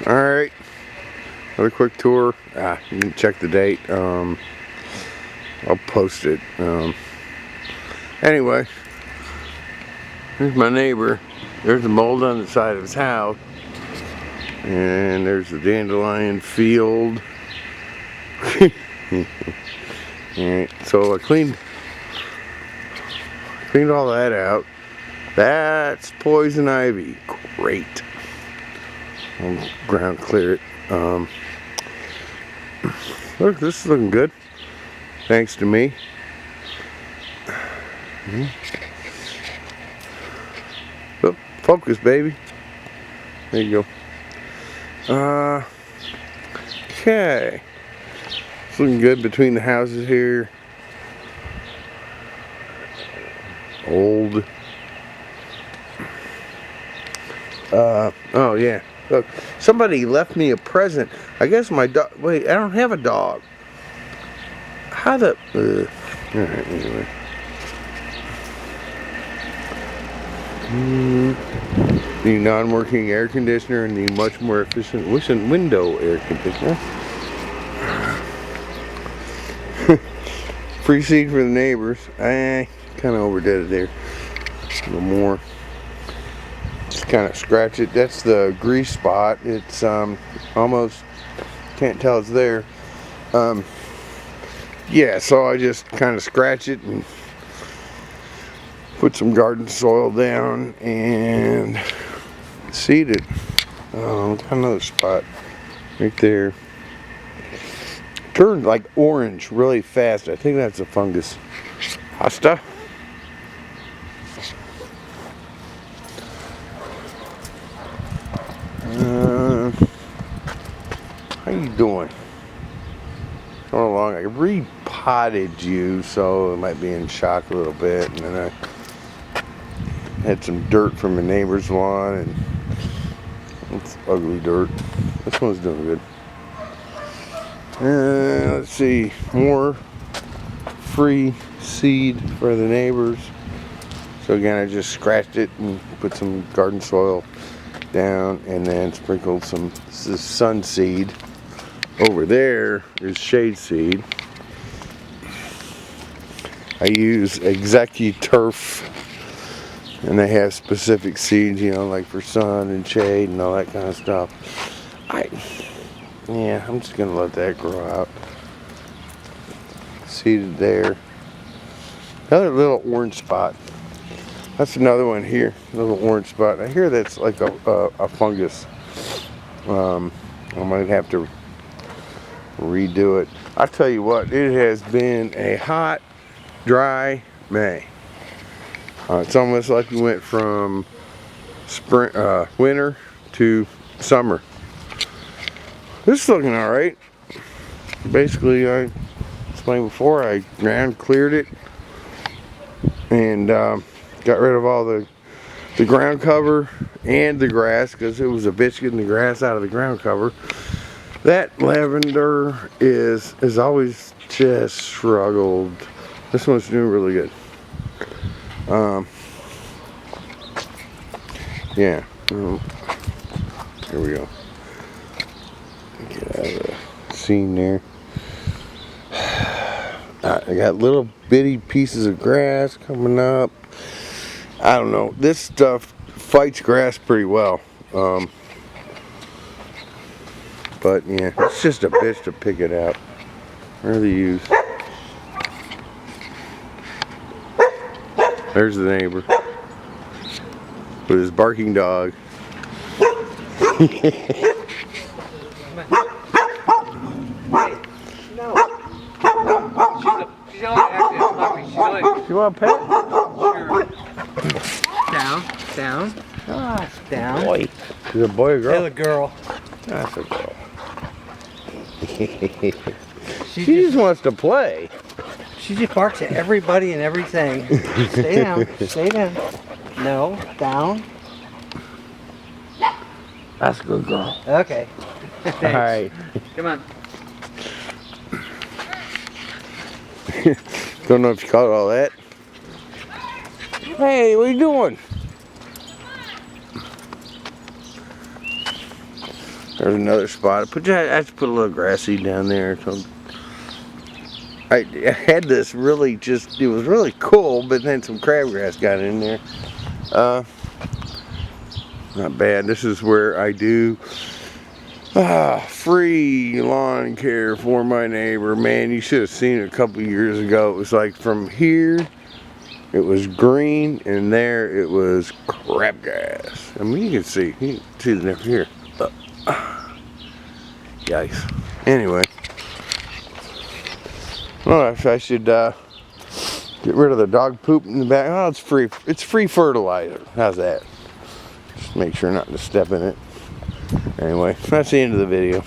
Alright, another quick tour. You can check the date. I'll post it. Anyway, here's my neighbor. There's the mold on the side of his house. And there's the dandelion field. Alright, so I cleaned all that out. That's poison ivy. Great. I'll ground clear it. Look, this is looking good. Thanks to me. Oh, focus, baby. There you go. Okay. It's looking good between the houses here. Old. Oh yeah. Look, somebody left me a present. I guess my dog. Wait, I don't have a dog. How the? Alright, anyway. The non-working air conditioner and the much more efficient window air conditioner. Free seed for the neighbors. I kind of overdid it there. A little more. Just kind of scratch it. That's the grease spot. It's almost can't tell it's there. Yeah, so I just kind of scratch it and put some garden soil down and seed it. Got another spot right there. Turned like orange really fast. I think that's a fungus. Hosta. How you doing? Going along. I repotted you, so it might be in shock a little bit, and then I had some dirt from the neighbor's lawn, and it's ugly dirt. This one's doing good. Let's see, more free seed for the neighbors. So again, I just scratched it and put some garden soil down, and then sprinkled some. This is sun seed. Over there is shade seed. I use ExecuTurf, and they have specific seeds, you know, like for sun and shade and all that kind of stuff. Yeah, I'm just gonna let that grow out. Seeded there. Another little orange spot. That's another one here. Little orange spot. I hear that's like a fungus. I might have to redo it. I tell you what, it has been a hot, dry May. It's almost like we went from spring, winter to summer. This is looking all right. Basically, I explained before, I ground cleared it and got rid of all the ground cover and the grass, because it was a bitch getting the grass out of the ground cover. That lavender is always just struggled. This one's doing really good. Yeah. Here we go. Get out of the scene there. I got little bitty pieces of grass coming up. I don't know. This stuff fights grass pretty well. But yeah, it's just a bitch to pick it out. Really use. There's the neighbor with his barking dog. You want a pet? Sure. Down. Ah, Down. boy. Is it a boy or girl? It's a girl. That's a girl. She just wants to play. She just barks at everybody and everything. Stay down. Stay down. No. Down. That's a good girl. Okay. All right. Come on. Don't know if you caught all that. Hey, what are you doing? There's another spot. I have to put a little grass seed down there. So I had this really it was really cool, but then some crabgrass got in there. Not bad. This is where I do free lawn care for my neighbor. Man, you should have seen it a couple years ago. It was like from here, it was green, and there it was crabgrass. I mean, you can see the difference here. Yikes. Anyway, well, I should get rid of the dog poop in the back. Oh, it's free. It's free fertilizer. How's that? Just make sure not to step in it. Anyway, that's the end of the video.